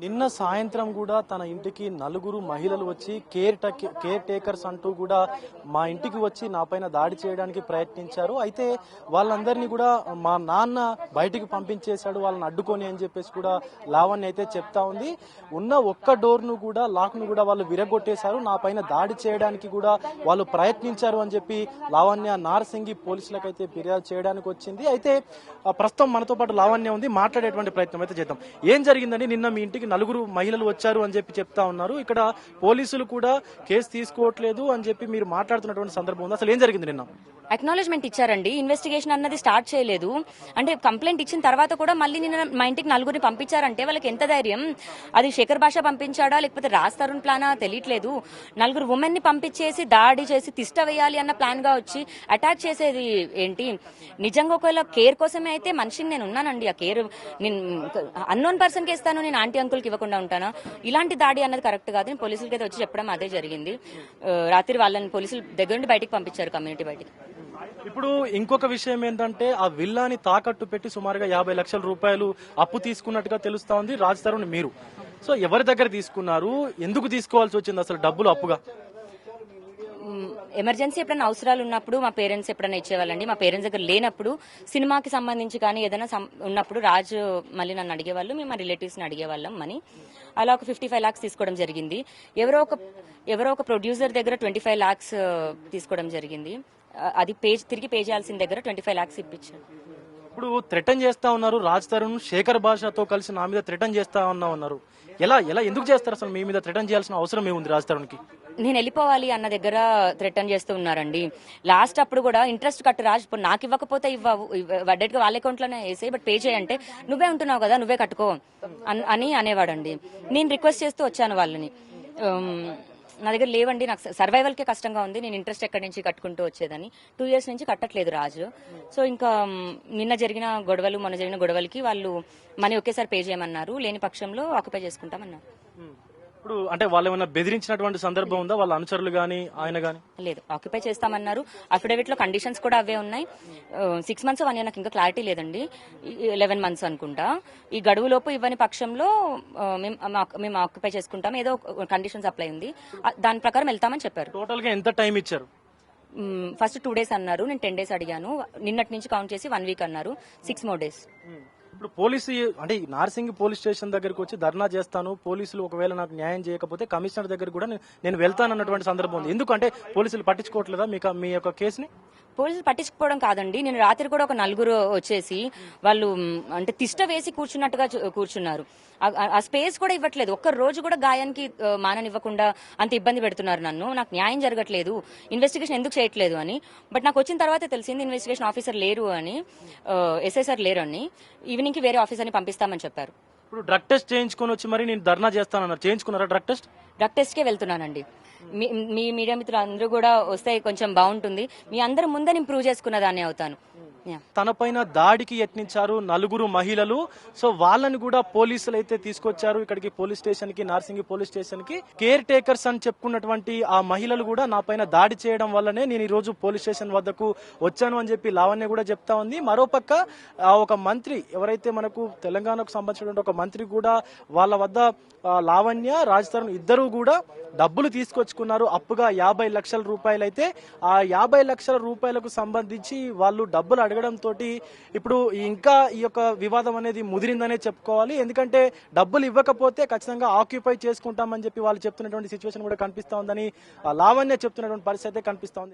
నిన్న సాయంత్రం కూడా తన ఇంటికి నలుగురు మహిళలు వచ్చి కేర్ టేకర్స్ అంటూ కూడా మా ఇంటికి వచ్చి నా పైన దాడి చేయడానికి ప్రయత్నించారు. అయితే వాళ్ళందరినీ కూడా మా నాన్న బయటికి పంపించేశాడు వాళ్ళని అడ్డుకొని అని చెప్పేసి కూడా లావణ్య అయితే చెప్తా ఉంది. ఉన్న ఒక్క డోర్ను కూడా లాక్ను కూడా వాళ్ళు విరగొట్టేశారు. నా పైన దాడి చేయడానికి కూడా వాళ్ళు ప్రయత్నించారు అని చెప్పి లావణ్య నార్సింగి పోలీసులకైతే ఫిర్యాదు చేయడానికి వచ్చింది. అయితే ప్రస్తుతం మనతో పాటు లావణ్య ఉంది, మాట్లాడేటువంటి ప్రయత్నం అయితే చేద్దాం. ఏం జరిగిందని నిన్న మీ ఇంటికి నలుగురు మహిళలు వచ్చారు అని చెప్పి చెప్తా ఉన్నారు. ఇక్కడ పోలీసులు కూడా కేసు తీసుకోవట్లేదు అని చెప్పి మీరు మాట్లాడుతున్నటువంటి సందర్భం ఉంది. అసలు ఏం జరిగింది నిన్న? అక్నాలెడ్జ్మెంట్ ఇచ్చారండి, ఇన్వెస్టిగేషన్ అన్నది స్టార్ట్ చేయలేదు. అంటే కంప్లైంట్ ఇచ్చిన తర్వాత కూడా మళ్ళీ నిన్న మా ఇంటికి నలుగురిని పంపించారంటే వాళ్ళకి ఎంత ధైర్యం? అది శేఖర్ భాష పంపించాడా లేకపోతే రాజ్ తరుణ్ ప్లానా తెలియట్లేదు. నలుగురు ఉమెన్ ని పంపించేసి దాడి చేసి తిష్ట వేయాలి అన్న ప్లాన్ గా వచ్చి అటాక్ చేసేది ఏంటి? నిజంగా ఒకవేళ కేర్ కోసమే అయితే మనిషిని నేను ఉన్నానండి. ఆ కేర్ నేను అన్నోన్ పర్సన్ కి ఇస్తాను, నేను ఆంటీ అంకుల్ కి ఇవ్వకుండా ఉంటానా? ఇలాంటి దాడి అన్నది కరెక్ట్ కాదు. పోలీసులకి అయితే వచ్చి చెప్పడం అదే జరిగింది. రాత్రి వాళ్ళని పోలీసులు దగ్గర నుండి బయటికి పంపించారు, కమ్యూనిటీ బయటికి. ఇప్పుడు ఇంకొక విషయం ఏంటంటే ఆ విల్లాని తాకట్టు పెట్టి సుమారుగా 50 లక్షల రూపాయలు అప్పు తీసుకున్నట్టుగా తెలుస్తా ఉంది రాజ్ తరుణ్ మీరు. సో ఎవరి దగ్గర తీసుకున్నారు, ఎందుకు తీసుకోవాల్సి వచ్చింది అసలు డబ్బులు అప్పుగా? ఎమర్జెన్సీ ఎప్పుడైనా అవసరాలు ఉన్నప్పుడు మా పేరెంట్స్ ఎప్పుడైనా ఇచ్చేవాళ్ళండి. మా పేరెంట్స్ దగ్గర లేనప్పుడు సినిమాకి సంబంధించి కానీ ఏదైనా ఉన్నప్పుడు రాజు మళ్ళీ నన్ను అడిగేవాళ్ళు, మేము మా రిలేటివ్స్ ని అడిగేవాళ్ళం మనీ. అలా ఒక 55 lakhs తీసుకోవడం జరిగింది. ఎవరో ఒక ప్రొడ్యూసర్ దగ్గర 25 lakhs తీసుకోవడం జరిగింది. అది తిరిగి పే చేయాల్సిన దగ్గర 25 lakhs ఇప్పించారు. ఇప్పుడు థ్రెటన్ చేస్తా ఉన్నారు రాజ్ తరుణ్, శేఖర్ భాషతో కలిసి నా మీద థ్రెటన్ చేస్తా ఉన్నారు. ఎలా ఎందుకు చేస్తారు? అసలు మీ మీద థ్రెటన్ చేయాల్సిన అవసరం ఏముంది రాజ్ తరుణ్ కి? నేను వెళ్ళిపోవాలి అన్న దగ్గర థ్రెటన్ చేస్తూ ఉన్నారండి. లాస్ట్ అప్పుడు కూడా ఇంట్రెస్ట్ కట్టు రాజ్, ఇప్పుడు నాకు ఇవ్వకపోతే వడ్డెట్గా వాళ్ళ అకౌంట్ లోనే వేసే, బట్ పే చేయంటే నువ్వే ఉంటున్నావు కదా నువ్వే కట్టుకో అని అనేవాడండి. నేను రిక్వెస్ట్ చేస్తూ వచ్చాను వాళ్ళని, నా దగ్గర లేవండి, నాకు సర్వైవల్ కే కష్టంగా ఉంది, నేను ఇంట్రెస్ట్ ఎక్కడి నుంచి కట్టుకుంటూ వచ్చేదని. 2 years నుంచి కట్టట్లేదు రాజు. సో ఇంకా నిన్న జరిగిన గొడవలు, మొన్న జరిగిన గొడవలకి వాళ్ళు మనీ ఒకేసారి పే చేయమన్నారు, లేని పక్షంలో ఆక్యుపై చేసుకుంటామన్నారు. ఇప్పుడు అంటే వాళ్ళు ఏమైనా బెదిరించినటువంటి సందర్భం ఉందా, వాళ్ళ అనుచరులు గానీ ఆయన గానీ? లేదు, ఆక్యుపై చేస్తామన్నారు. అఫిడవిట్ లో కండిషన్స్ కూడా అవే ఉన్నాయి. 6 months 1 year నాకు ఇంకా క్లారిటీ లేదండి, 11 months అనుకుంటా. ఈ గడువులోపు ఇవ్వని పక్షంలో మేము ఆక్యుపై చేసుకుంటాం, ఏదో కండిషన్స్ అప్లై ఉంది, దాని ప్రకారం వెళ్తామని చెప్పారు. టోటల్ గా ఎంత టైం ఇచ్చారు? ఫస్ట్ 2 days అన్నారు, నేను 10 days అడిగాను. నిన్నటి నుంచి కౌంట్ చేసి 1 week అన్నారు, 6 more days. ఇప్పుడు పోలీసు అంటే నార్సింగి పోలీస్ స్టేషన్ దగ్గరకు వచ్చి ధర్నా చేస్తాను, పోలీసులు ఒకవేళ నాకు న్యాయం చేయకపోతే కమిషనర్ దగ్గర కూడా నేను వెళ్తాను అన్నటువంటి సందర్భం ఉంది. ఎందుకంటే పోలీసులు పట్టించుకోవట్లేదా మీ యొక్క కేసుని? పోలీసులు పట్టించుకోవడం కాదండి, నేను రాత్రి కూడా ఒక నలుగురు వచ్చేసి వాళ్ళు అంటే తిష్ట వేసి కూర్చున్నట్టుగా కూర్చున్నారు. ఆ స్పేస్ కూడా ఇవ్వట్లేదు, ఒక్క రోజు కూడా గాయానికి మాననివ్వకుండా అంత ఇబ్బంది పెడుతున్నారు నన్ను. నాకు న్యాయం జరగట్లేదు, ఇన్వెస్టిగేషన్ ఎందుకు చేయట్లేదు అని. బట్ నాకు వచ్చిన తర్వాత తెలిసింది ఇన్వెస్టిగేషన్ ఆఫీసర్ లేరు అని, ఎస్ఐ సార్ లేరు అని. ఈవినింగ్ కి వేరే ఆఫీసర్ని పంపిస్తామని చెప్పారు. ఇప్పుడు డ్రగ్ టెస్ట్ చేయించుకొని వచ్చి మరి నేను ధర్నా చేస్తానన్నారు, చేయించుకున్నారా డ్రగ్ టెస్ట్? డ్రగ్ టెస్ట్ కే వెళ్తున్నానండి. మీ మీడియా మిత్రులు అందరూ కూడా వస్తే కొంచెం బాగుంటుంది, మీ అందరి ముందే నేను ప్రూవ్ చేసుకున్న దాన్ని అవుతాను. తనపైన దాడికి యత్నించారు నలుగురు మహిళలు. సో వాళ్ళని కూడా పోలీసులు అయితే తీసుకొచ్చారు ఇక్కడికి పోలీస్ స్టేషన్ కి, నార్సింగి పోలీస్ స్టేషన్ కి. కేర్ టేకర్స్ అని చెప్పుకున్నటువంటి ఆ మహిళలు కూడా నా పైన దాడి చేయడం వల్లనే నేను ఈ రోజు పోలీస్ స్టేషన్ వద్దకు వచ్చాను అని చెప్పి లావణ్య కూడా చెప్తా ఉంది. మరోపక్క ఒక మంత్రి, ఎవరైతే మనకు తెలంగాణకు సంబంధించినటువంటి ఒక మంత్రి కూడా వాళ్ళ వద్ద లావణ్య, రాజ్ తరుణ్ ఇద్దరు కూడా డబ్బులు తీసుకొచ్చుకున్నారు అప్పుగా 50 లక్షల రూపాయలు. అయితే ఆ 50 లక్షల రూపాయలకు సంబంధించి వాళ్ళు డబ్బులు అడగడంతో ఇప్పుడు ఇంకా ఈ యొక్క వివాదం అనేది ముదిరిందనే చెప్పుకోవాలి. ఎందుకంటే డబ్బులు ఇవ్వకపోతే ఖచ్చితంగా ఆక్యుపై చేసుకుంటామని చెప్పి వాళ్ళు చెప్తున్నటువంటి సిచ్యువేషన్ కూడా కనిపిస్తా ఉందని లావణ్య చెప్తున్నటువంటి పరిస్థితి కనిపిస్తా ఉంది.